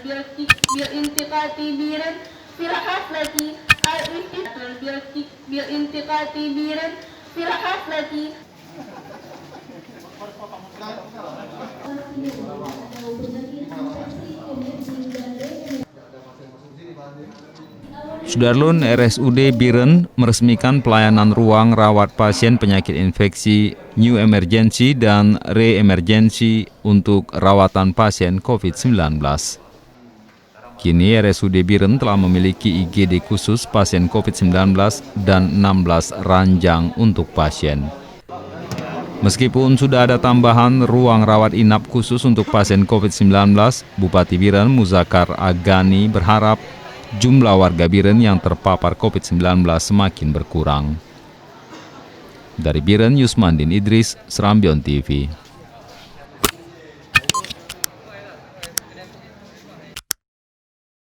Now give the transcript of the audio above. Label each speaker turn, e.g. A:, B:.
A: بالانتقاء بيرا في حفلة بالانتقاء بيرا في حفلة.
B: Sudarlun RSUD Biren meresmikan pelayanan ruang rawat pasien penyakit infeksi, new emergency dan re-emergency untuk rawatan pasien COVID-19. Kini RSUD Biren telah memiliki IGD khusus pasien COVID-19 dan 16 ranjang untuk pasien. Meskipun sudah ada tambahan ruang rawat inap khusus untuk pasien COVID-19, Bupati Biren Muzakkar Agani berharap jumlah warga Biren yang terpapar COVID-19 semakin berkurang. Dari Biren, Yusmandin Idris, Serambion TV.